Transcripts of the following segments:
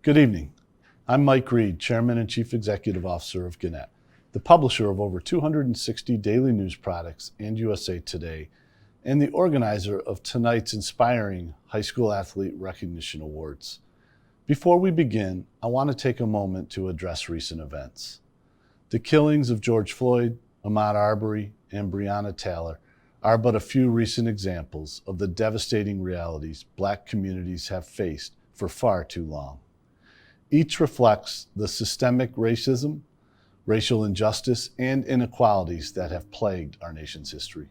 Good evening. I'm Mike Reed, Chairman and Chief Executive Officer of Gannett, the publisher of over 260 daily news products and USA Today, and the organizer of tonight's inspiring High School Athlete Recognition Awards. Before we begin, I want to take a moment to address recent events. The killings of George Floyd, Ahmaud Arbery, and Breonna Taylor are but a few recent examples of the devastating realities Black communities have faced for far too long. Each reflects the systemic racism, racial injustice, and inequalities that have plagued our nation's history.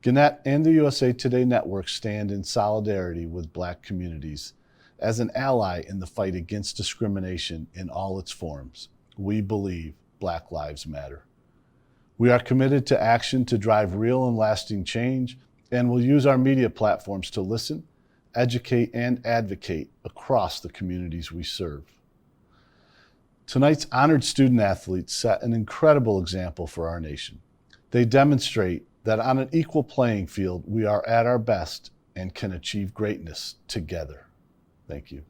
Gannett and the USA Today Network stand in solidarity with Black communities as an ally in the fight against discrimination in all its forms. We believe Black lives matter. We are committed to action to drive real and lasting change, and will use our media platforms to listen, educate, and advocate across the communities we serve. Tonight's honored student athletes set an incredible example for our nation. They demonstrate that on an equal playing field, we are at our best and can achieve greatness together. Thank you.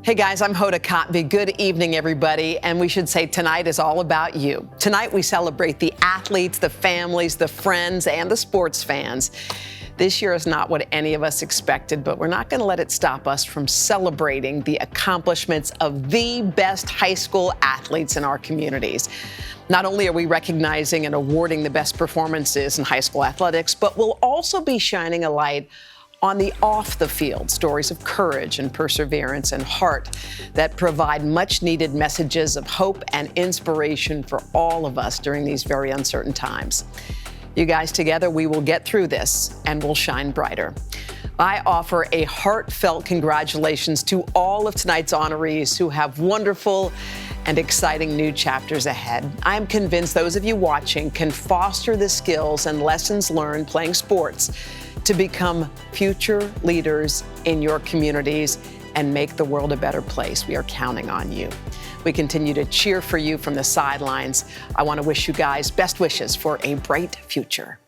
Hey guys, I'm Hoda Kotb. Good evening, everybody. And we should say tonight is all about you. Tonight we celebrate the athletes, the families, the friends, and the sports fans. This year is not what any of us expected, but we're not going to let it stop us from celebrating the accomplishments of the best high school athletes in our communities. Not only are we recognizing and awarding the best performances in high school athletics, but we'll also be shining a light on the off-the-field stories of courage and perseverance and heart that provide much-needed messages of hope and inspiration for all of us during these very uncertain times. You guys, together, we will get through this and we'll shine brighter. I offer a heartfelt congratulations to all of tonight's honorees who have wonderful and exciting new chapters ahead. I'm convinced those of you watching can foster the skills and lessons learned playing sports to become future leaders in your communities and make the world a better place. We are counting on you. We continue to cheer for you from the sidelines. I want to wish you guys best wishes for a bright future.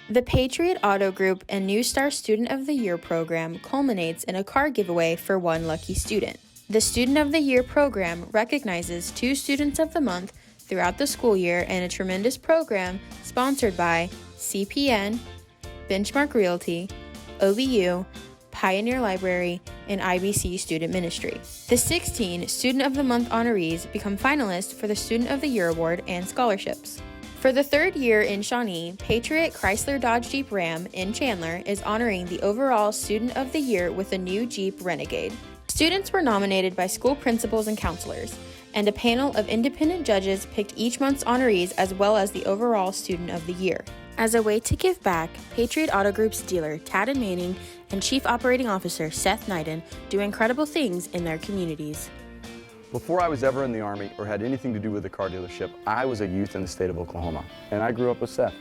The Patriot Auto Group and New Star Student of the Year program culminates in a car giveaway for one lucky student. The Student of the Year program recognizes 2 Students of the Month throughout the school year in a tremendous program sponsored by CPN, Benchmark Realty, OBU, Pioneer Library, and IBC Student Ministry. The 16 Student of the Month honorees become finalists for the Student of the Year Award and scholarships. For the 3rd year in Shawnee, Patriot Chrysler Dodge Jeep Ram in Chandler is honoring the overall Student of the Year with a new Jeep Renegade. Students were nominated by school principals and counselors, and a panel of independent judges picked each month's honorees as well as the overall Student of the Year. As a way to give back, Patriot Auto Group's dealer Tad Manning and Chief Operating Officer Seth Knighton do incredible things in their communities. Before I was ever in the Army or had anything to do with a car dealership, I was a youth in the state of Oklahoma, and I grew up with Seth.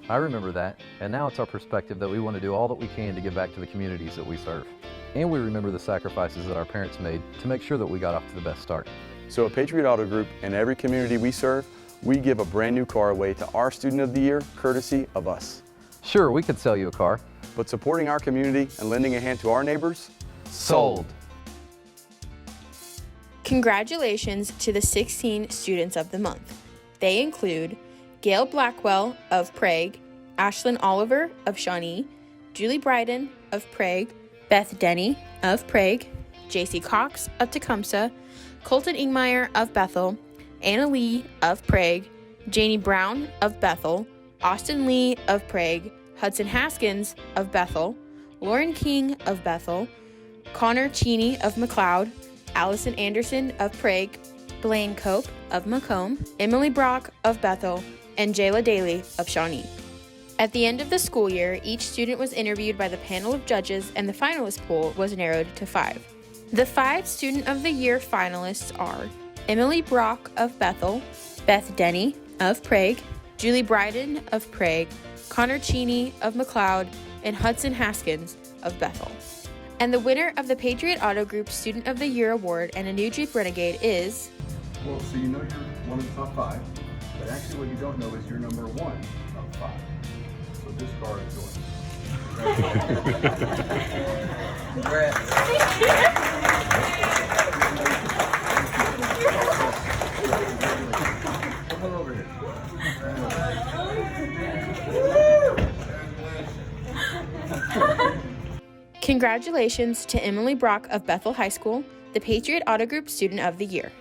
I remember that, and now it's our perspective that we want to do all that we can to give back to the communities that we serve. And we remember the sacrifices that our parents made to make sure that we got off to the best start. So at Patriot Auto Group, in every community we serve, we give a brand new car away to our Student of the Year, courtesy of us. Sure, we could sell you a car. But supporting our community and lending a hand to our neighbors? Sold. Congratulations to the 16 Students of the Month. They include Gail Blackwell of Prague, Ashlyn Oliver of Shawnee, Julie Bryden of Prague, Beth Denny of Prague, JC Cox of Tecumseh, Colton Ingmeyer of Bethel, Anna Lee of Prague, Janie Brown of Bethel, Austin Lee of Prague, Hudson Haskins of Bethel, Lauren King of Bethel, Connor Cheney of McLeod, Allison Anderson of Prague, Blaine Cope of Macomb, Emily Brock of Bethel, and Jayla Daly of Shawnee. At the end of the school year, each student was interviewed by the panel of judges, and the finalist pool was narrowed to 5. The 5 Student of the Year finalists are Emily Brock of Bethel, Beth Denny of Prague, Julie Bryden of Prague, Connor Cheney of McLeod, and Hudson Haskins of Bethel. And the winner of the Patriot Auto Group Student of the Year Award and a new Jeep Renegade is... Well, so you know you're one of the top 5. But actually what you don't know is you're number 1 of 5. So this car is yours. Come over here. Congratulations to Emily Brock of Bethel High School, the Patriot Auto Group Student of the Year.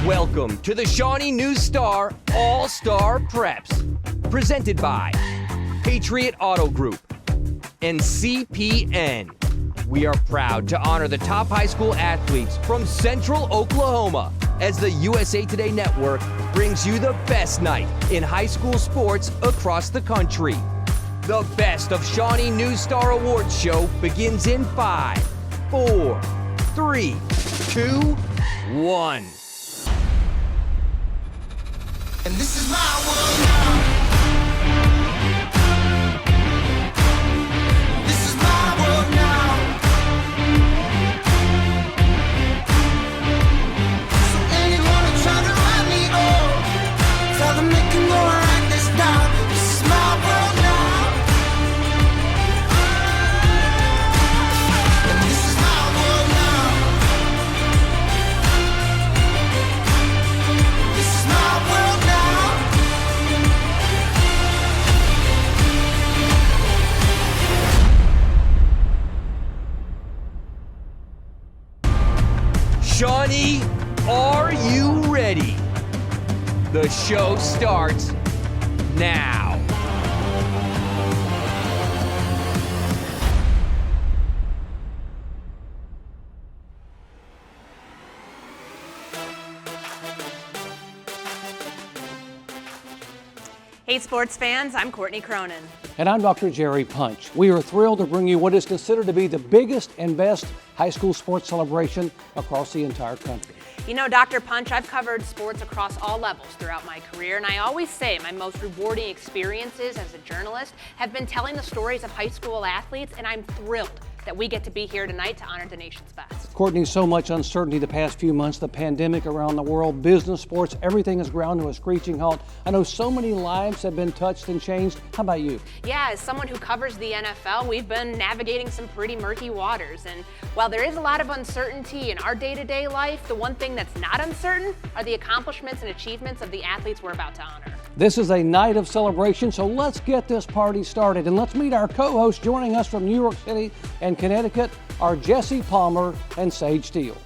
Welcome to the Shawnee News Star All-Star Preps, presented by Patriot Auto Group and CPN. We are proud to honor the top high school athletes from Central Oklahoma as the USA Today Network brings you the best night in high school sports across the country. The Best of Shawnee News Star Awards show begins in 5, 4, 3, 2, 1. And this is my world now. This is my world now. So anyone who try to write me off, tell them they can go and write this down. This is my world now. And this is my world now. This is my world now. Shawnee, are you ready? The show starts now. Hey sports fans, I'm Courtney Cronin. And I'm Dr. Jerry Punch. We are thrilled to bring you what is considered to be the biggest and best high school sports celebration across the entire country. You know, Dr. Punch, I've covered sports across all levels throughout my career, and I always say my most rewarding experiences as a journalist have been telling the stories of high school athletes, and I'm thrilled that we get to be here tonight to honor the nation's best. Courtney, so much uncertainty the past few months, the pandemic around the world, business, sports, everything has ground to a screeching halt. I know so many lives have been touched and changed. How about you? Yeah, as someone who covers the NFL, we've been navigating some pretty murky waters. And while there is a lot of uncertainty in our day-to-day life, the one thing that's not uncertain are the accomplishments and achievements of the athletes we're about to honor. This is a night of celebration, so let's get this party started. And let's meet our co-hosts joining us from New York City and Connecticut are Jesse Palmer and Sage Steele.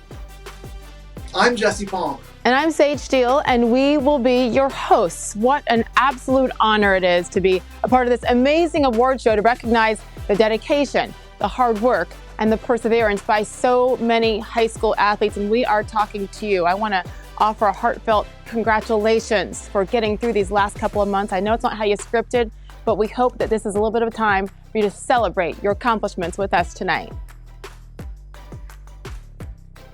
I'm Jesse Palmer. And I'm Sage Steele, and we will be your hosts. What an absolute honor it is to be a part of this amazing award show to recognize the dedication, the hard work, and the perseverance by so many high school athletes. And we are talking to you. I want to offer a heartfelt congratulations for getting through these last couple of months. I know it's not how you scripted, but we hope that this is a little bit of a time for you to celebrate your accomplishments with us tonight.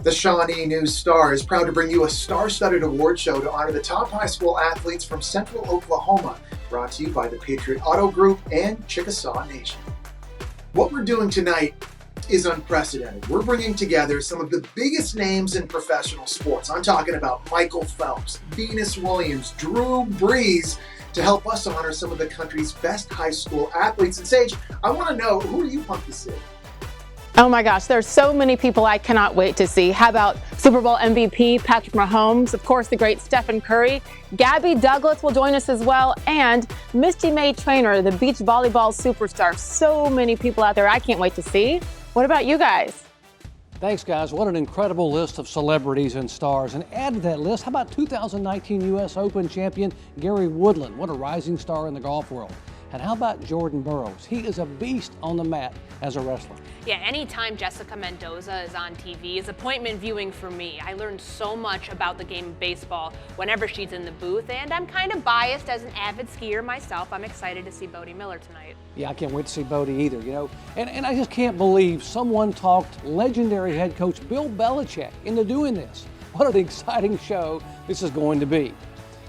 The Shawnee News Star is proud to bring you a star-studded award show to honor the top high school athletes from Central Oklahoma, brought to you by the Patriot Auto Group and Chickasaw Nation. What we're doing tonight is unprecedented. We're bringing together some of the biggest names in professional sports. I'm talking about Michael Phelps, Venus Williams, Drew Brees, to help us honor some of the country's best high school athletes. And Sage, I want to know, who are you pumped to see? Oh my gosh, there's so many people I cannot wait to see. How about Super Bowl MVP Patrick Mahomes, of course the great Stephen Curry, Gabby Douglas will join us as well, and Misty May Traynor, the beach volleyball superstar. So many people out there I can't wait to see. What about you guys? Thanks, guys. What an incredible list of celebrities and stars. And add to that list, how about 2019 U.S. Open champion Gary Woodland? What a rising star in the golf world. And how about Jordan Burroughs? He is a beast on the mat as a wrestler. Yeah, anytime Jessica Mendoza is on TV is appointment viewing for me. I learned so much about the game of baseball whenever she's in the booth, and I'm kind of biased as an avid skier myself. I'm excited to see Bodie Miller tonight. Yeah, I can't wait to see Bodie either, you know. And I just can't believe someone talked legendary head coach Bill Belichick into doing this. What an exciting show this is going to be.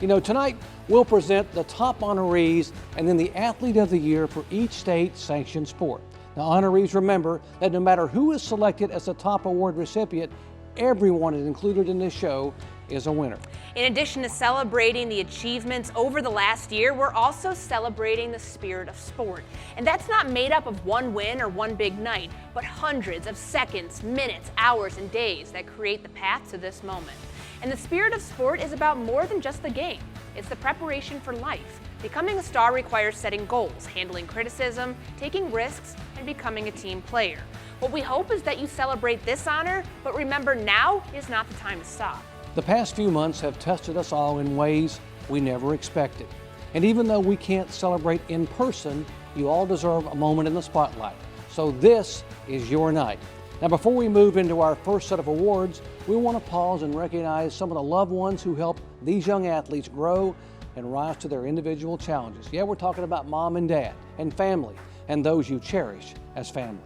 You know, tonight we'll present the top honorees and then the athlete of the year for each state-sanctioned sport. Now, honorees, remember that no matter who is selected as the top award recipient, everyone is included in this show is a winner. In addition to celebrating the achievements over the last year, we're also celebrating the spirit of sport. And that's not made up of one win or one big night, but hundreds of seconds, minutes, hours, and days that create the path to this moment. And the spirit of sport is about more than just the game. It's the preparation for life. Becoming a star requires setting goals, handling criticism, taking risks, and becoming a team player. What we hope is that you celebrate this honor, but remember, now is not the time to stop. The past few months have tested us all in ways we never expected. And even though we can't celebrate in person, you all deserve a moment in the spotlight. So this is your night. Now, before we move into our first set of awards, we want to pause and recognize some of the loved ones who helped these young athletes grow and rise to their individual challenges. Yeah, we're talking about mom and dad and family and those you cherish as family.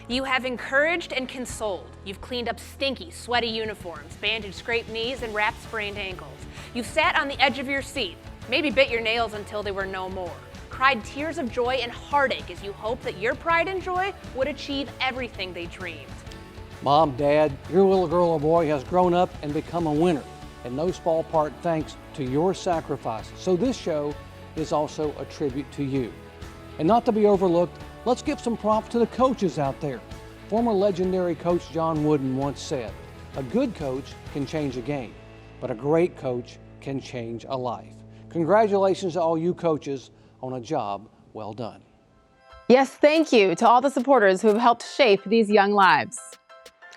You have encouraged and consoled. You've cleaned up stinky, sweaty uniforms, bandaged scraped knees, and wrapped sprained ankles. You've sat on the edge of your seat, maybe bit your nails until they were no more, cried tears of joy and heartache as you hoped that your pride and joy would achieve everything they dreamed. Mom, Dad, your little girl or boy has grown up and become a winner, in no small part thanks to your sacrifices. So this show is also a tribute to you. And not to be overlooked, let's give some props to the coaches out there. Former legendary coach John Wooden once said, "A good coach can change a game, but a great coach can change a life." Congratulations to all you coaches on a job well done. Yes, thank you to all the supporters who have helped shape these young lives.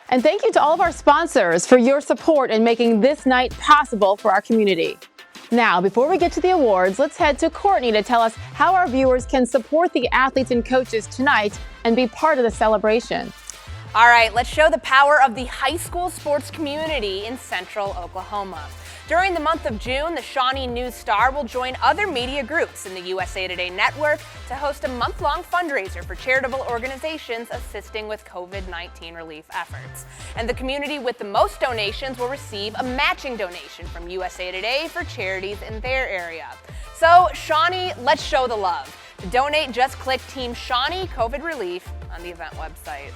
And thank you to all of our sponsors for your support in making this night possible for our community. Now, before we get to the awards, let's head to Courtney to tell us how our viewers can support the athletes and coaches tonight and be part of the celebration. All right, let's show the power of the high school sports community in Central Oklahoma. During the month of June, the Shawnee News Star will join other media groups in the USA Today network to host a month-long fundraiser for charitable organizations assisting with COVID-19 relief efforts. And the community with the most donations will receive a matching donation from USA Today for charities in their area. So, Shawnee, let's show the love. To donate, just click Team Shawnee COVID Relief on the event website.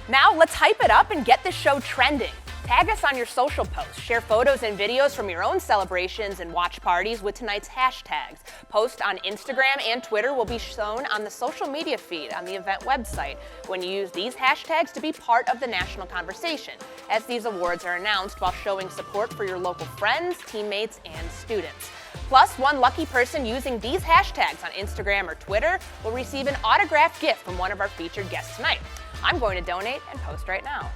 Now, let's hype it up and get this show trending. Tag us on your social posts, share photos and videos from your own celebrations and watch parties with tonight's hashtags. Posts on Instagram and Twitter will be shown on the social media feed on the event website when you use these hashtags to be part of the national conversation, as these awards are announced while showing support for your local friends, teammates, and students. Plus, one lucky person using these hashtags on Instagram or Twitter will receive an autographed gift from one of our featured guests tonight. I'm going to donate and post right now.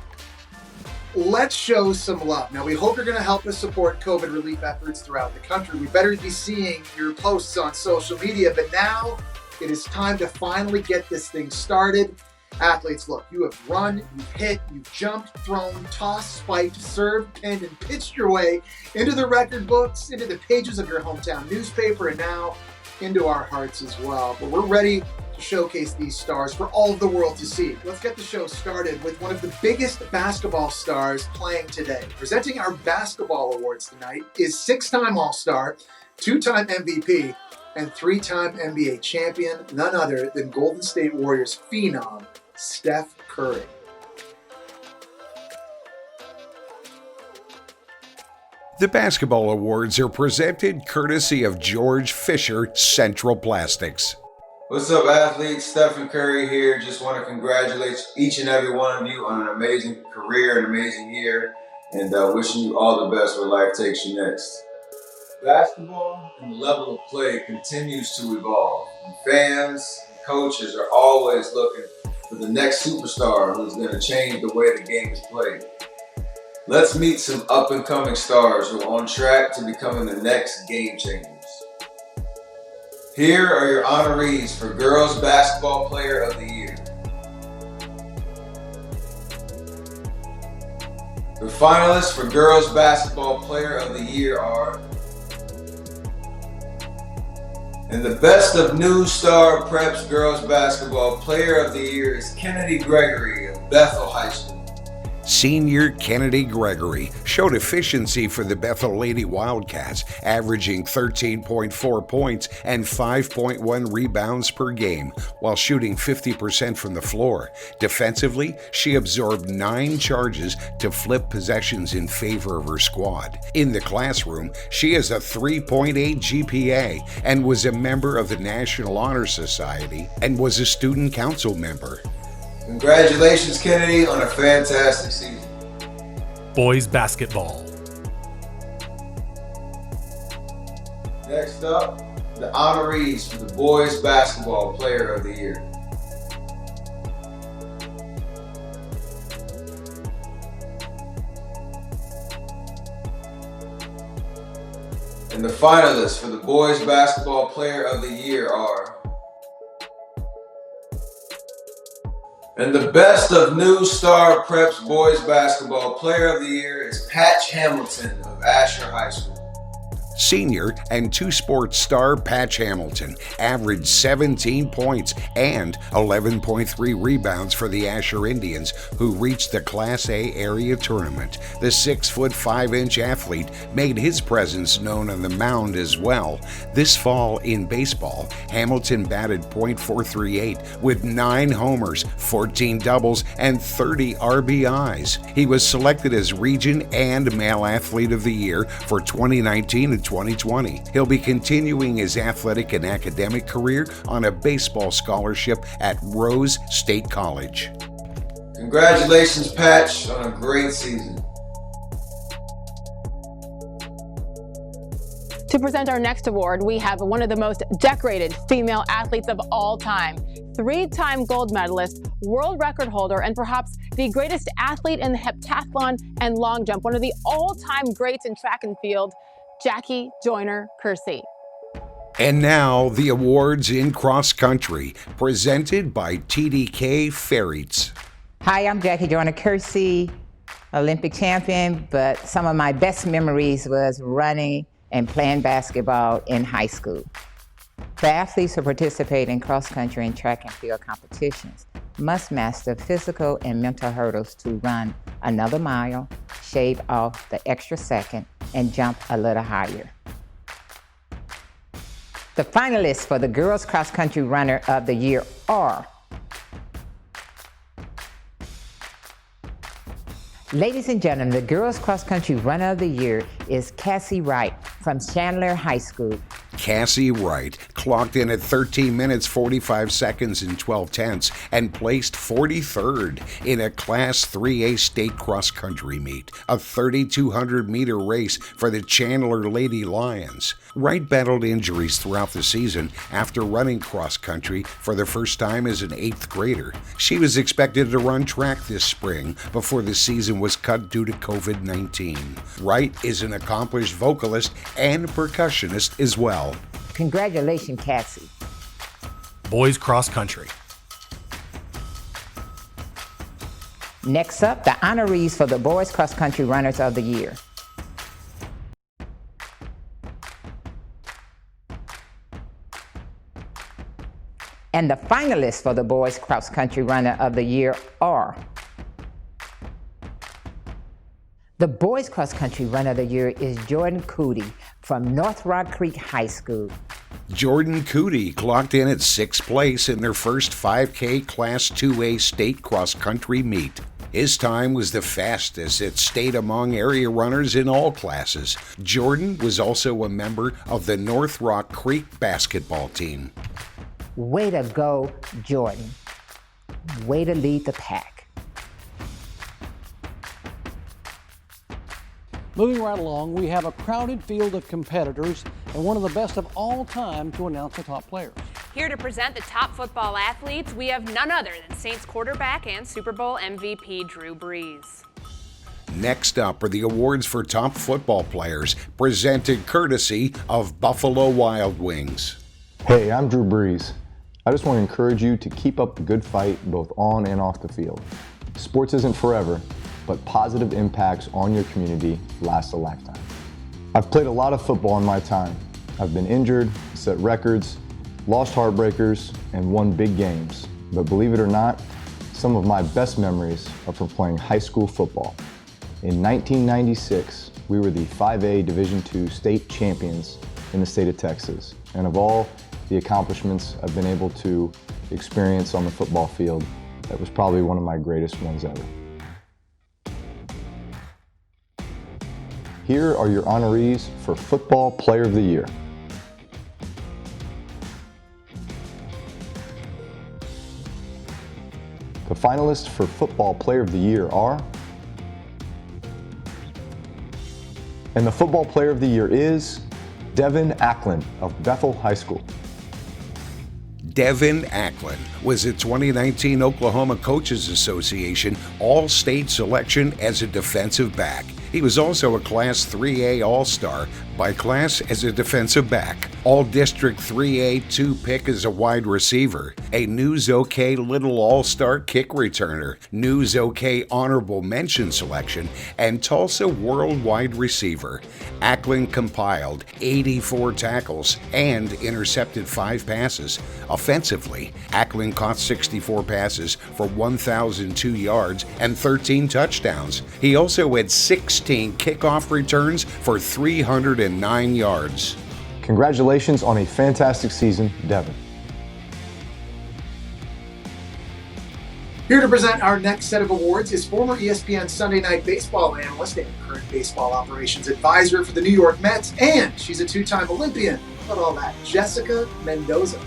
Let's show some love. Now, we hope you're going to help us support COVID relief efforts throughout the country. We better be seeing your posts on social media, but now it is time to finally get this thing started. Athletes, look, you have run, you've hit, you've jumped, thrown, tossed, spiked, served, pinned, and pitched your way into the record books, into the pages of your hometown newspaper, and now into our hearts as well. But we're ready to showcase these stars for all of the world to see. Let's get the show started with one of the biggest basketball stars playing today. Presenting our basketball awards tonight is 6-time All-Star, 2-time MVP, and 3-time NBA champion, none other than Golden State Warriors phenom, Steph Curry. The basketball awards are presented courtesy of George Fisher Central Plastics. What's up, athletes? Stephen Curry here. Just want to congratulate each and every one of you on an amazing career, an amazing year, and wishing you all the best where life takes you next. Basketball and the level of play continues to evolve. And fans and coaches are always looking for the next superstar who's going to change the way the game is played. Let's meet some up-and-coming stars who are on track to becoming the next game changers. Here are your honorees for Girls Basketball Player of the Year. The finalists for Girls Basketball Player of the Year are, and the Best of News Star Preps Girls Basketball Player of the Year is Kennedy Gregory of Bethel High School. Senior Kennedy Gregory showed efficiency for the Bethel Lady Wildcats, averaging 13.4 points and 5.1 rebounds per game, while shooting 50% from the floor. Defensively, she absorbed 9 charges to flip possessions in favor of her squad. In the classroom, she has a 3.8 GPA and was a member of the National Honor Society and was a student council member. Congratulations, Kennedy, on a fantastic season. Boys basketball. Next up, the honorees for the Boys Basketball Player of the Year. And the finalists for the Boys Basketball Player of the Year are... And the best of New Star Preps Boys Basketball Player of the Year is Patch Hamilton of Asher High School. Senior and two-sport star Patch Hamilton averaged 17 points and 11.3 rebounds for the Asher Indians, who reached the Class A area tournament. The 6'5" athlete made his presence known on the mound as well. This fall in baseball, Hamilton batted .438 with 9 homers, 14 doubles, and 30 RBIs. He was selected as Region and Male Athlete of the Year for 2019 and 2020. He'll be continuing his athletic and academic career on a baseball scholarship at Rose State College. Congratulations, Patch, on a great season. To present our next award, we have one of the most decorated female athletes of all time, 3-time gold medalist, world record holder, and perhaps the greatest athlete in the heptathlon and long jump, one of the all-time greats in track and field, Jackie Joyner-Kersee. And now, the awards in cross country, presented by TDK Ferreits. Hi, I'm Jackie Joyner-Kersee, Olympic champion, but some of my best memories was running and playing basketball in high school. The athletes who participate in cross country and track and field competitions must master physical and mental hurdles to run another mile, shave off the extra second, and jump a little higher. The finalists for the Girls Cross Country Runner of the Year are... Ladies and gentlemen, the Girls Cross Country Runner of the Year is Cassie Wright from Chandler High School. Cassie Wright clocked in at 13 minutes 45 seconds and 12 tenths and placed 43rd in a Class 3A state cross-country meet, a 3,200-meter race for the Chandler Lady Lions. Wright battled injuries throughout the season after running cross-country for the first time as an 8th grader. She was expected to run track this spring before the season was cut due to COVID-19. Wright is an accomplished vocalist and percussionist as well. Congratulations, Cassie. Boys cross country. Next up, the honorees for the Boys Cross Country Runners of the Year. And the finalists for the Boys Cross Country Runner of the Year are... The Boys Cross Country Runner of the Year is Jordan Cootie from North Rock Creek High School. Jordan Cootie clocked in at 6th place in their first 5K Class 2A state cross-country meet. His time was the fastest it stayed among area runners in all classes. Jordan was also a member of the North Rock Creek basketball team. Way to go, Jordan. Way to lead the pack. Moving right along, we have a crowded field of competitors and one of the best of all time to announce the top players. Here to present the top football athletes, we have none other than Saints quarterback and Super Bowl MVP Drew Brees. Next up are the awards for top football players, presented courtesy of Buffalo Wild Wings. Hey, I'm Drew Brees. I just want to encourage you to keep up the good fight both on and off the field. Sports isn't forever, but positive impacts on your community last a lifetime. I've played a lot of football in my time. I've been injured, set records, lost heartbreakers, and won big games. But believe it or not, some of my best memories are from playing high school football. In 1996, we were the 5A Division II state champions in the state of Texas. And of all the accomplishments I've been able to experience on the football field, that was probably one of my greatest ones ever. Here are your honorees for Football Player of the Year. The finalists for Football Player of the Year are, and the Football Player of the Year is Devin Acklin of Bethel High School. Devin Acklin was a 2019 Oklahoma Coaches Association All-State selection as a defensive back. He was also a Class 3A All-Star by class as a defensive back, All-District 3A2 pick as a wide receiver, a News OK Little All-Star kick returner, News OK Honorable Mention selection, and Tulsa Worldwide receiver. Acklin compiled 84 tackles and intercepted 5 passes. Offensively, Acklin caught 64 passes for 1,002 yards and 13 touchdowns. He also had 16 kickoff returns for 309 yards. Congratulations on a fantastic season, Devin. Here to present our next set of awards is former ESPN Sunday Night Baseball analyst and current baseball operations advisor for the New York Mets, and she's a 2-time Olympian. What all that? Jessica Mendoza.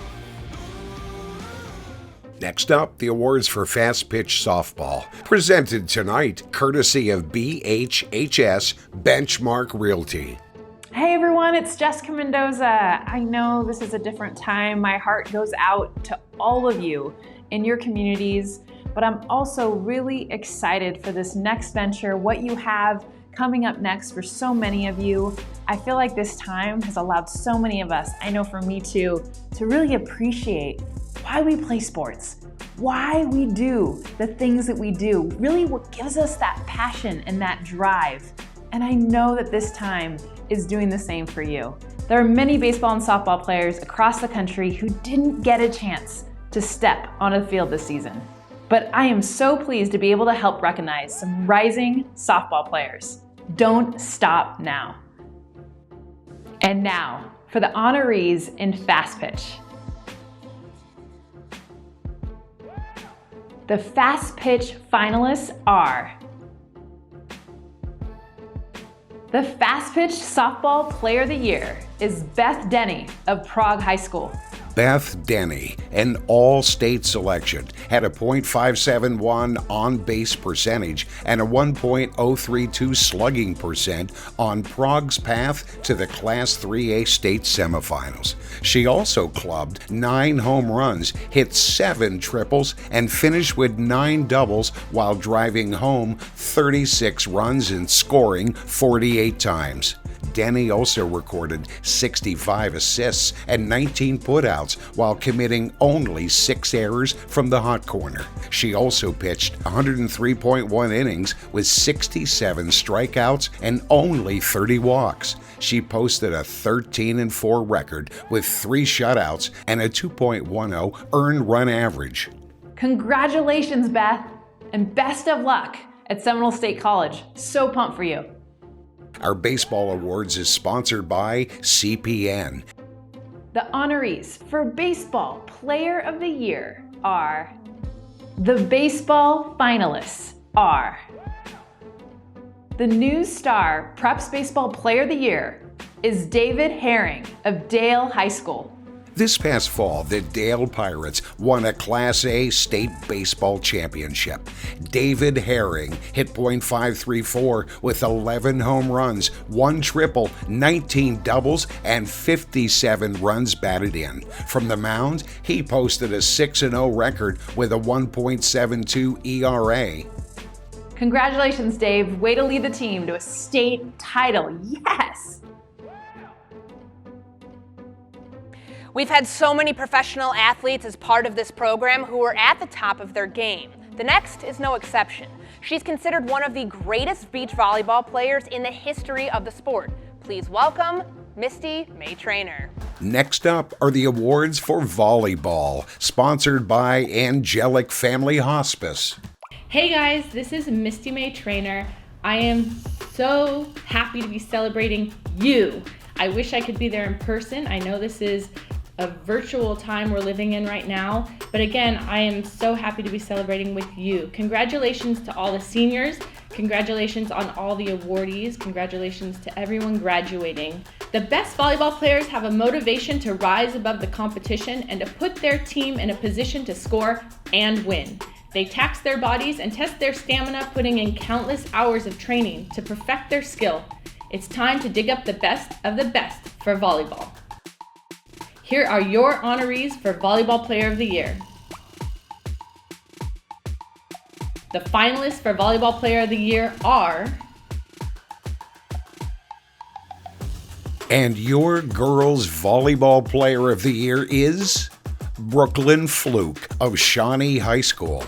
Next up, the awards for fast pitch softball, presented tonight courtesy of BHHS Benchmark Realty. Hey everyone, it's Jessica Mendoza. I know this is a different time. My heart goes out to all of you in your communities, but I'm also really excited for this next venture, what you have coming up next for so many of you. I feel like this time has allowed so many of us, I know for me too, to really appreciate why we play sports, why we do the things that we do, really what gives us that passion and that drive. And I know that this time is doing the same for you. There are many baseball and softball players across the country who didn't get a chance to step on a field this season. But I am so pleased to be able to help recognize some rising softball players. Don't stop now. And now for the honorees in fast pitch. The fast pitch finalists are the fast pitch softball player of the year is Beth Denny of Prague High School. Beth Denny, an all-state selection, had a .571 on-base percentage and a 1.032 slugging percent on Prague's path to the Class 3A state semifinals. She also clubbed 9 home runs, hit 7 triples, and finished with 9 doubles while driving home 36 runs and scoring 48 times. Denny also recorded 65 assists and 19 putouts while committing only 6 errors from the hot corner. She also pitched 103.1 innings with 67 strikeouts and only 30 walks. She posted a 13-4 record with 3 shutouts and a 2.10 earned run average. Congratulations, Beth, and best of luck at Seminole State College. So pumped for you. Our baseball awards is sponsored by CPN. The honorees for Baseball Player of the Year are, the baseball finalists are, the News Star Preps Baseball Player of the Year is David Herring of Dale High School. This past fall, the Dale Pirates won a Class A state baseball championship. David Herring hit .534 with 11 home runs, 1 triple, 19 doubles, and 57 runs batted in. From the mound, he posted a 6-0 record with a 1.72 ERA. Congratulations, Dave. Way to lead the team to a state title. Yes! We've had so many professional athletes as part of this program who are at the top of their game. The next is no exception. She's considered one of the greatest beach volleyball players in the history of the sport. Please welcome Misty May Trainer. Next up are the awards for volleyball, sponsored by Angelic Family Hospice. Hey guys, this is Misty May Trainer. I am so happy to be celebrating you. I wish I could be there in person. I know this is a virtual time we're living in right now, but again, I am so happy to be celebrating with you. Congratulations to all the seniors. Congratulations on all the awardees. Congratulations to everyone graduating. The best volleyball players have a motivation to rise above the competition and to put their team in a position to score and win. They tax their bodies and test their stamina, putting in countless hours of training to perfect their skill. It's time to dig up the best of the best for volleyball. Here are your honorees for Volleyball Player of the Year. The finalists for Volleyball Player of the Year are... And your girls' Volleyball Player of the Year is Brooklyn Fluke of Shawnee High School.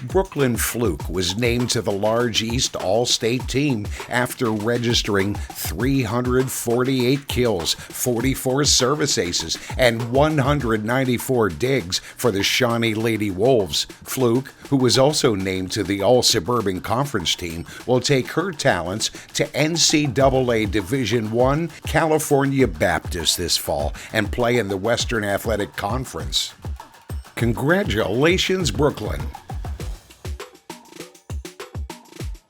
Brooklyn Fluke was named to the Large East All-State team after registering 348 kills, 44 service aces, and 194 digs for the Shawnee Lady Wolves. Fluke, who was also named to the All-Suburban Conference team, will take her talents to NCAA Division I California Baptist this fall and play in the Western Athletic Conference. Congratulations, Brooklyn.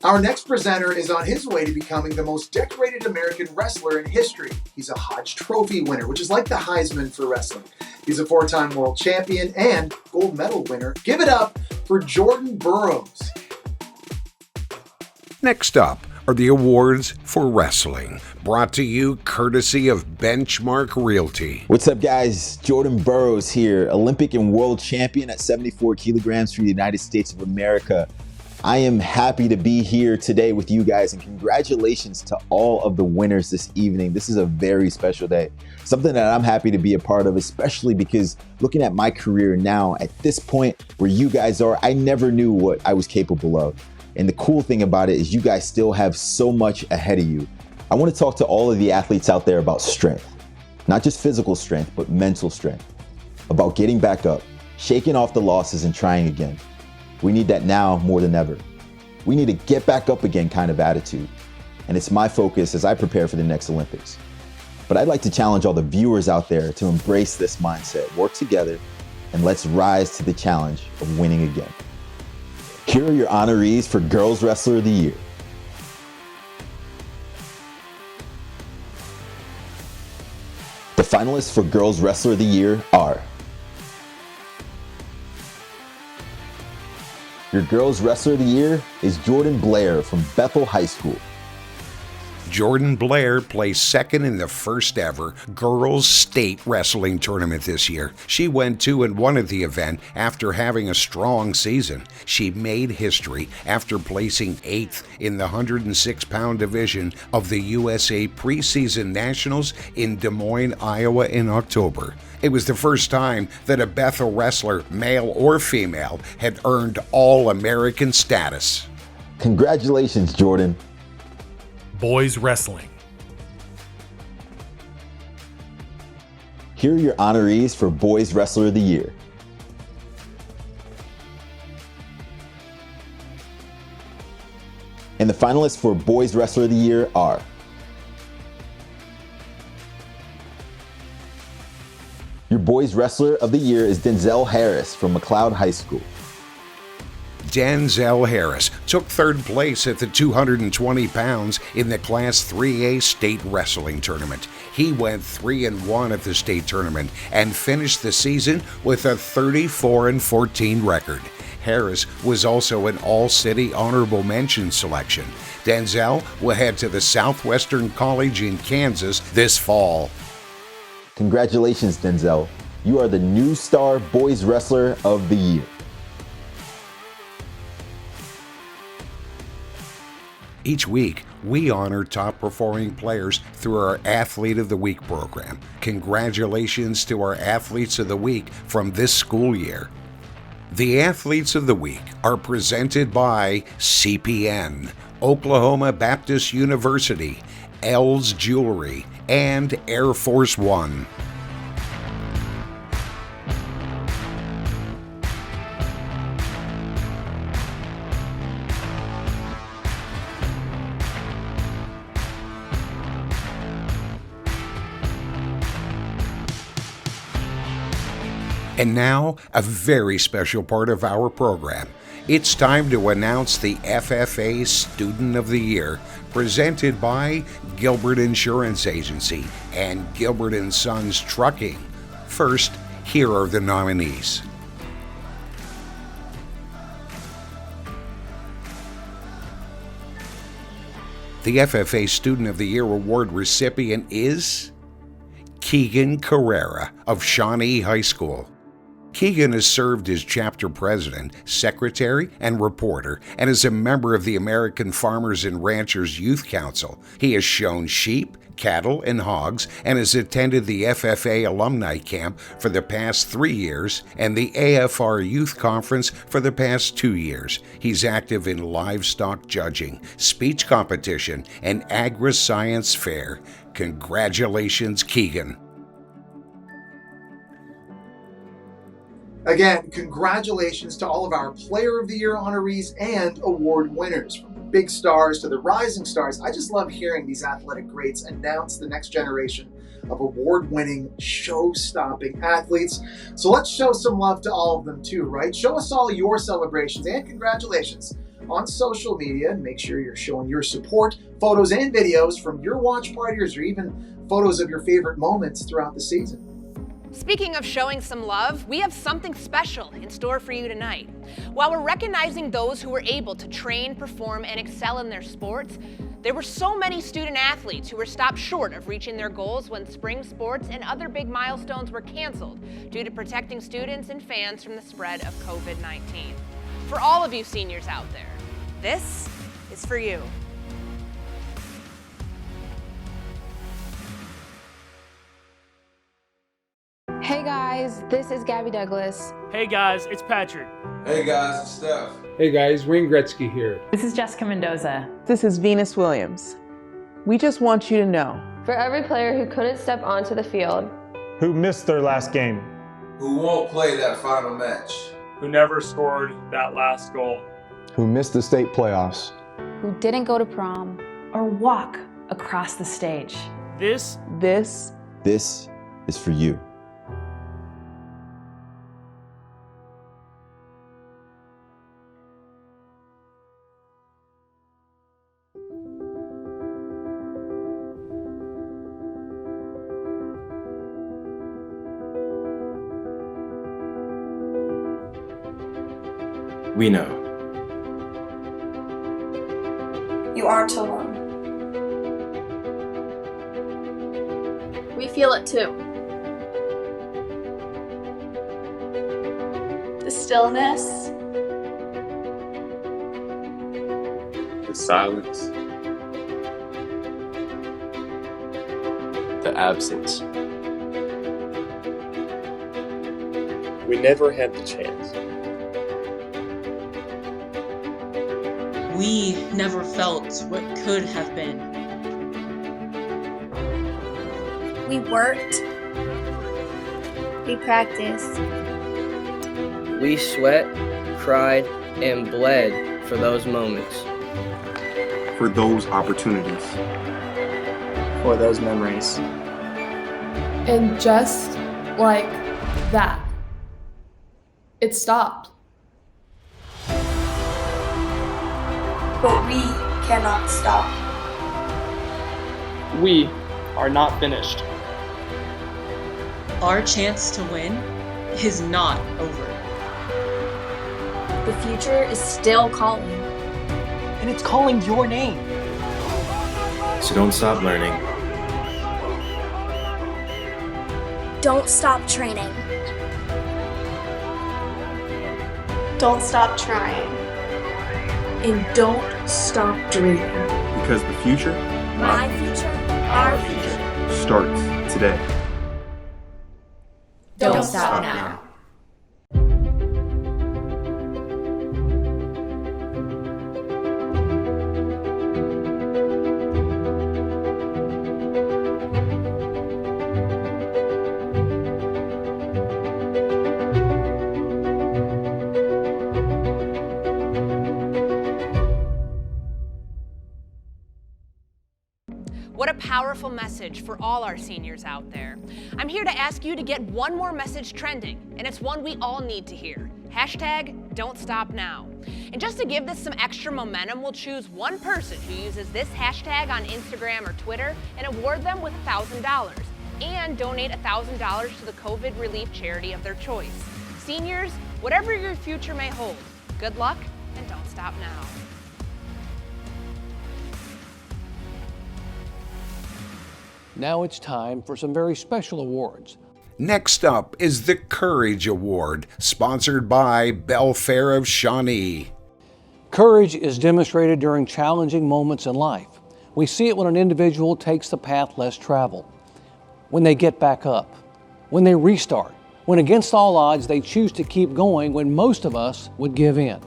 Our next presenter is on his way to becoming the most decorated American wrestler in history. He's a Hodge Trophy winner, which is like the Heisman for wrestling. He's a 4-time world champion and gold medal winner. Give it up for Jordan Burroughs. Next up are the awards for wrestling, brought to you courtesy of Benchmark Realty. What's up, guys? Jordan Burroughs here, Olympic and world champion at 74 kilograms for the United States of America. I am happy to be here today with you guys, and congratulations to all of the winners this evening. This is a very special day, something that I'm happy to be a part of, especially because looking at my career now at this point where you guys are, I never knew what I was capable of. And the cool thing about it is you guys still have so much ahead of you. I want to talk to all of the athletes out there about strength, not just physical strength, but mental strength, about getting back up, shaking off the losses and trying again. We need that now more than ever. We need a get back up again kind of attitude. And it's my focus as I prepare for the next Olympics. But I'd like to challenge all the viewers out there to embrace this mindset, work together, and let's rise to the challenge of winning again. Here are your honorees for Girls Wrestler of the Year. The finalists for Girls Wrestler of the Year are... Your Girls Wrestler of the Year is Jordan Blair from Bethel High School. Jordan Blair placed second in the first ever girls state wrestling tournament this year. She went 2-1 at the event after having a strong season. She made history after placing 8th in the 106-pound division of the USA Preseason Nationals in Des Moines, Iowa in October. It was the first time that a Bethel wrestler, male or female, had earned All-American status. Congratulations, Jordan. Boys wrestling. Here are your honorees for Boys Wrestler of the Year. And the finalists for Boys Wrestler of the Year are... Your Boys Wrestler of the Year is Denzel Harris from McLeod High School. Denzel Harris took third place at the 220 pounds in the Class 3A state wrestling tournament. He went 3-1 at the state tournament and finished the season with a 34-14 record. Harris was also an All-City Honorable Mention selection. Denzel will head to the Southwestern College in Kansas this fall. Congratulations, Denzel. You are the New Star Boys Wrestler of the Year. Each week, we honor top-performing players through our Athlete of the Week program. Congratulations to our Athletes of the Week from this school year. The Athletes of the Week are presented by CPN, Oklahoma Baptist University, L's Jewelry, and Air Force One. And now, a very special part of our program. It's time to announce the FFA Student of the Year, presented by Gilbert Insurance Agency and Gilbert & Sons Trucking. First, here are the nominees. The FFA Student of the Year Award recipient is Keegan Carrera of Shawnee High School. Keegan has served as chapter president, secretary, and reporter, and is a member of the American Farmers and Ranchers Youth Council. He has shown sheep, cattle, and hogs, and has attended the FFA Alumni Camp for the past 3 years and the AFR Youth Conference for the past 2 years. He's active in livestock judging, speech competition, and agri-science fair. Congratulations, Keegan. Again, congratulations to all of our Player of the Year honorees and award winners. From the big stars to the rising stars, I just love hearing these athletic greats announce the next generation of award-winning, show-stopping athletes. So let's show some love to all of them too, right? Show us all your celebrations and congratulations on social media, and make sure you're showing your support, photos and videos from your watch parties, or even photos of your favorite moments throughout the season. Speaking of showing some love, we have something special in store for you tonight. While we're recognizing those who were able to train, perform, and excel in their sports, there were so many student athletes who were stopped short of reaching their goals when spring sports and other big milestones were canceled due to protecting students and fans from the spread of COVID-19. For all of you seniors out there, this is for you. Hey guys, this is Gabby Douglas. Hey guys, it's Patrick. Hey guys, it's Steph. Hey guys, Wayne Gretzky here. This is Jessica Mendoza. This is Venus Williams. We just want you to know. For every player who couldn't step onto the field, who missed their last game, who won't play that final match, who never scored that last goal, who missed the state playoffs, who didn't go to prom, or walk across the stage. This is for you. We know. You aren't alone. We feel it too. The stillness. The silence. The absence. We never had the chance. We never felt what could have been. We worked. We practiced. We sweat, cried, and bled for those moments. For those opportunities. For those memories. And just like that, it stopped. But we cannot stop. We are not finished. Our chance to win is not over. The future is still calling. And it's calling your name. So don't stop learning. Don't stop training. Don't stop trying. And don't stop dreaming. Because the future, my future, our future, starts today. Don't stop now. powerful message for all our seniors out there. I'm here to ask you to get one more message trending, and it's one we all need to hear. Hashtag Don't Stop Now. And just to give this some extra momentum, we'll choose one person who uses this hashtag on Instagram or Twitter and award them with $1,000 and donate $1,000 to the COVID relief charity of their choice. Seniors, whatever your future may hold, good luck and don't stop now. Now it's time for some very special awards. Next up is the Courage Award, sponsored by Belfair of Shawnee. Courage is demonstrated during challenging moments in life. We see it when an individual takes the path less traveled, when they get back up, when they restart, when against all odds they choose to keep going when most of us would give in.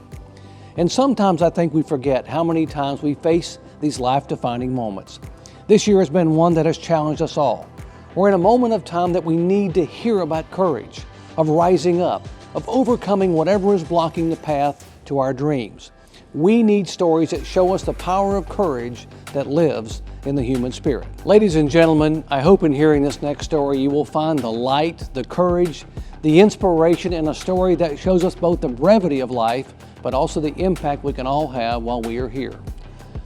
And sometimes I think we forget how many times we face these life-defining moments. This year has been one that has challenged us all. We're in a moment of time that we need to hear about courage, of rising up, of overcoming whatever is blocking the path to our dreams. We need stories that show us the power of courage that lives in the human spirit. Ladies and gentlemen, I hope in hearing this next story you will find the light, the courage, the inspiration in a story that shows us both the brevity of life, but also the impact we can all have while we are here.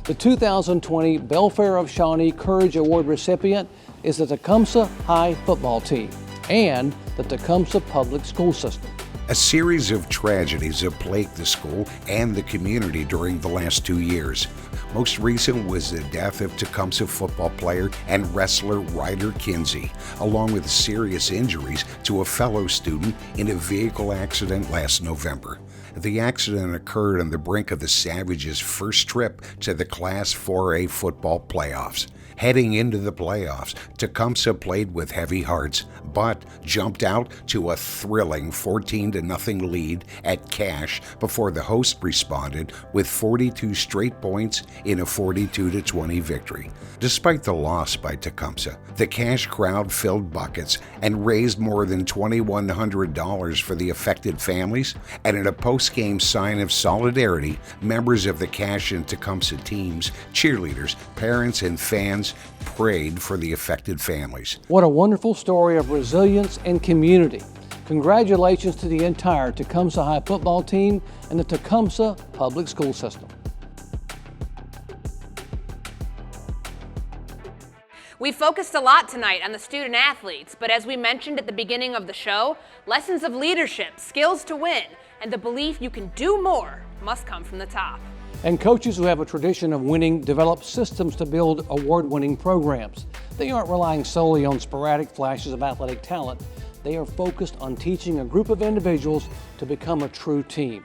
The 2020 Belfair of Shawnee Courage Award recipient is the Tecumseh High football team and the Tecumseh Public School System. A series of tragedies have plagued the school and the community during the last 2 years. Most recent was the death of Tecumseh football player and wrestler Ryder Kinsey, along with serious injuries to a fellow student in a vehicle accident last November. The accident occurred on the brink of the Savages' first trip to the Class 4A football playoffs. Heading into the playoffs, Tecumseh played with heavy hearts, but jumped out to a thrilling 14-0 lead at Cache before the host responded with 42 straight points in a 42-20 victory. Despite the loss by Tecumseh, the Cache crowd filled buckets and raised more than $2,100 for the affected families, and in a post-game sign of solidarity, members of the Cache and Tecumseh teams, cheerleaders, parents, and fans prayed for the affected families. What a wonderful story of resilience and community. Congratulations to the entire Tecumseh High football team and the Tecumseh Public School System. We focused a lot tonight on the student athletes, but as we mentioned at the beginning of the show, lessons of leadership, skills to win, and the belief you can do more must come from the top. And coaches who have a tradition of winning develop systems to build award-winning programs. They aren't relying solely on sporadic flashes of athletic talent. They are focused on teaching a group of individuals to become a true team.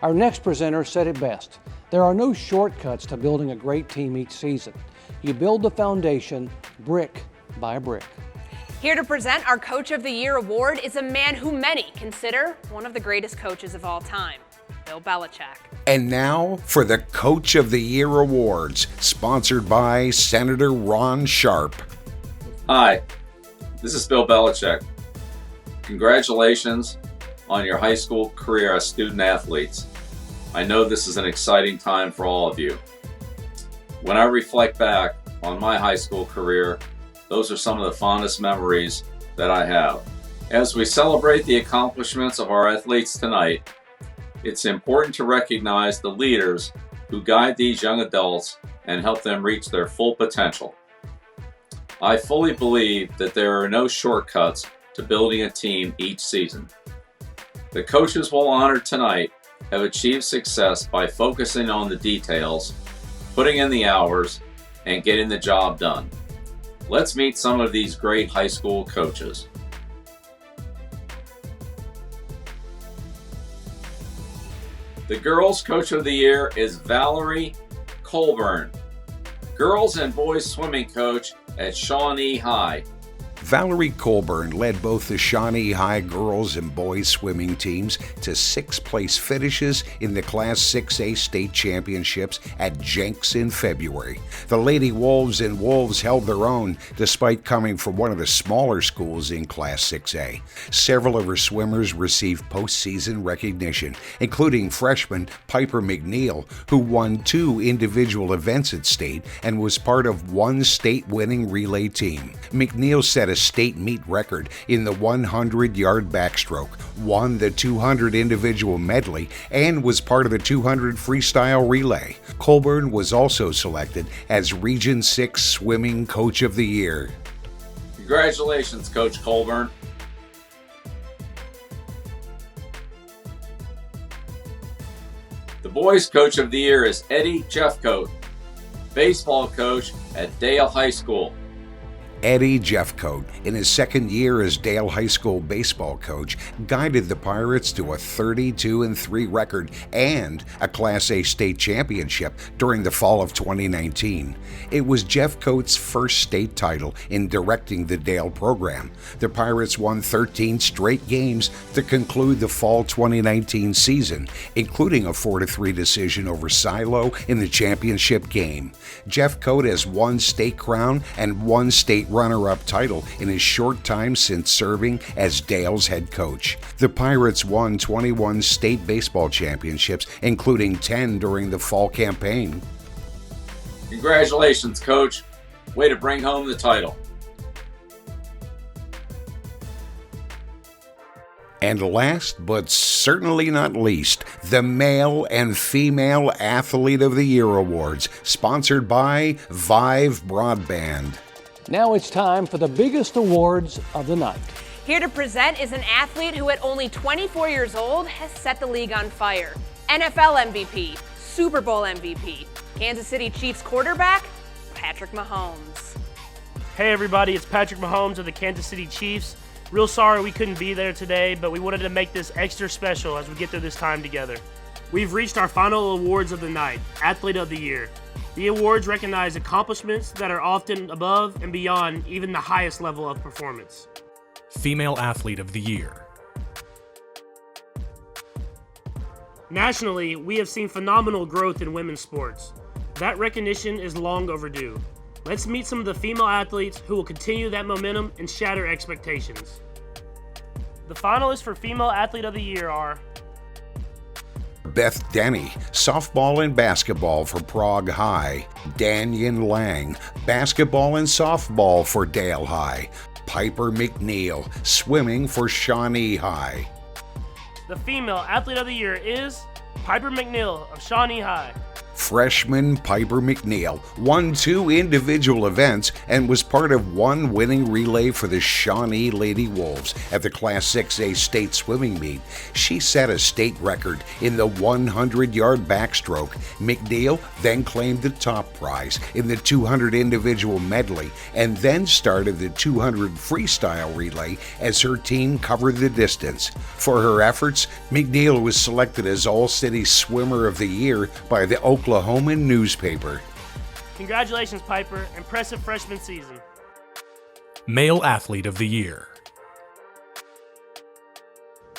Our next presenter said it best. There are no shortcuts to building a great team each season. You build the foundation brick by brick. Here to present our Coach of the Year award is a man who many consider one of the greatest coaches of all time, Bill Belichick. And now for the Coach of the Year Awards, sponsored by Senator Ron Sharp. Hi, this is Bill Belichick. Congratulations on your high school career as student athletes. I know this is an exciting time for all of you. When I reflect back on my high school career, those are some of the fondest memories that I have. As we celebrate the accomplishments of our athletes tonight, it's important to recognize the leaders who guide these young adults and help them reach their full potential. I fully believe that there are no shortcuts to building a team each season. The coaches we'll honor tonight have achieved success by focusing on the details, putting in the hours, and getting the job done. Let's meet some of these great high school coaches. The Girls Coach of the Year is Valerie Colburn, girls and boys swimming coach at Shawnee High. Valerie Colburn led both the Shawnee High girls and boys swimming teams to sixth-place finishes in the Class 6A state championships at Jenks in February. The Lady Wolves and Wolves held their own despite coming from one of the smaller schools in Class 6A. Several of her swimmers received postseason recognition, including freshman Piper McNeil, who won 2 individual events at state and was part of one state-winning relay team. McNeil set a state meet record in the 100-yard backstroke, won the 200 individual medley, and was part of the 200 freestyle relay. Colburn was also selected as Region 6 Swimming Coach of the Year. Congratulations, Coach Colburn. The boys' Coach of the Year is Eddie Jeffcoat, baseball coach at Dale High School. Eddie Jeffcoat, in his second year as Dale High School baseball coach, guided the Pirates to a 32-3 record and a Class A state championship during the fall of 2019. It was Jeffcoat's first state title in directing the Dale program. The Pirates won 13 straight games to conclude the fall 2019 season, including a 4-3 decision over Silo in the championship game. Jeffcoat has 1 state crown and 1 state runner-up title in his short time since serving as Dale's head coach. The Pirates won 21 state baseball championships, including 10 during the fall campaign. Congratulations, Coach. Way to bring home the title. And last but certainly not least, the Male and Female Athlete of the Year Awards, sponsored by Vive Broadband. Now it's time for the biggest awards of the night. Here to present is an athlete who at only 24 years old has set the league on fire. NFL MVP, Super Bowl MVP, Kansas City Chiefs quarterback, Patrick Mahomes. Hey everybody, it's Patrick Mahomes of the Kansas City Chiefs. Real sorry we couldn't be there today, but we wanted to make this extra special as we get through this time together. We've reached our final awards of the night, Athlete of the Year. The awards recognize accomplishments that are often above and beyond even the highest level of performance. Female Athlete of the Year. Nationally, we have seen phenomenal growth in women's sports. That recognition is long overdue. Let's meet some of the female athletes who will continue that momentum and shatter expectations. The finalists for Female Athlete of the Year are Beth Denny, softball and basketball for Prague High. Danyan Lang, basketball and softball for Dale High. Piper McNeil, swimming for Shawnee High. The Female Athlete of the Year is Piper McNeil of Shawnee High. Freshman Piper McNeil won 2 individual events and was part of 1 winning relay for the Shawnee Lady Wolves at the Class 6A state swimming meet. She set a state record in the 100-yard backstroke. McNeil then claimed the top prize in the 200 individual medley and then started the 200 freestyle relay as her team covered the distance. For her efforts, McNeil was selected as All-City Swimmer of the Year by the Oklahoman newspaper. Congratulations, Piper. Impressive freshman season. Male Athlete of the Year.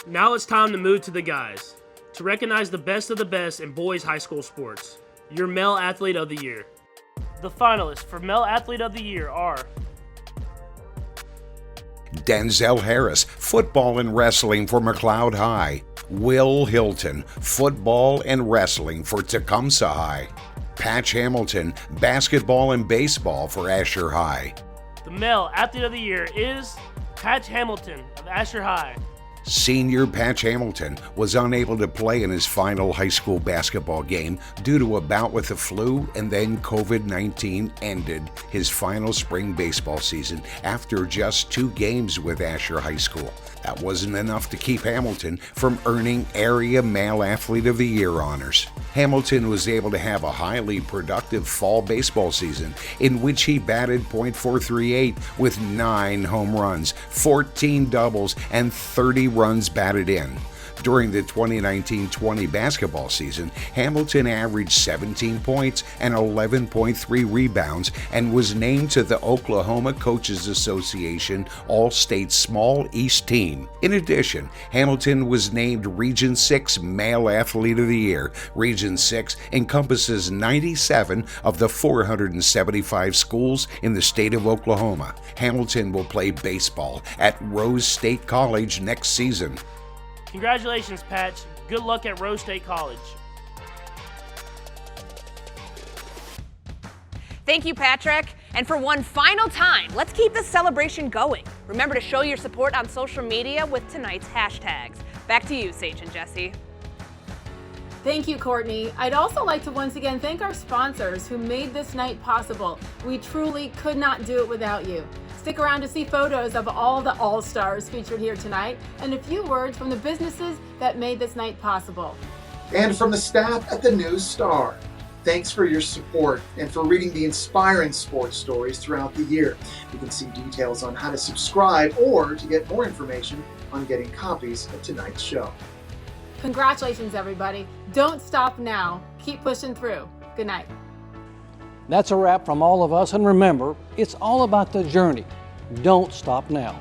Now it's time to move to the guys. To recognize the best of the best in boys high school sports. Your Male Athlete of the Year. The finalists for Male Athlete of the Year are Denzel Harris, football and wrestling for McLeod High. Will Hilton, football and wrestling for Tecumseh High. Patch Hamilton, basketball and baseball for Asher High. The Male Athlete of the Year is Patch Hamilton of Asher High. Senior Patch Hamilton was unable to play in his final high school basketball game due to a bout with the flu, and then COVID-19 ended his final spring baseball season after just 2 games with Asher High School. That wasn't enough to keep Hamilton from earning Area Male Athlete of the Year honors. Hamilton was able to have a highly productive fall baseball season in which he batted .438 with 9 home runs, 14 doubles, and 30 runs batted in. During the 2019-20 basketball season, Hamilton averaged 17 points and 11.3 rebounds and was named to the Oklahoma Coaches Association All-State Small East Team. In addition, Hamilton was named Region 6 Male Athlete of the Year. Region 6 encompasses 97 of the 475 schools in the state of Oklahoma. Hamilton will play baseball at Rose State College next season. Congratulations, Patch. Good luck at Rose State College. Thank you, Patrick. And for one final time, let's keep this celebration going. Remember to show your support on social media with tonight's hashtags. Back to you, Sage and Jesse. Thank you, Courtney. I'd also like to once again thank our sponsors who made this night possible. We truly could not do it without you. Stick around to see photos of all the All-Stars featured here tonight and a few words from the businesses that made this night possible. And from the staff at the News Star, thanks for your support and for reading the inspiring sports stories throughout the year. You can see details on how to subscribe or to get more information on getting copies of tonight's show. Congratulations, everybody. Don't stop now. Keep pushing through. Good night. That's a wrap from all of us, and remember, it's all about the journey. Don't stop now.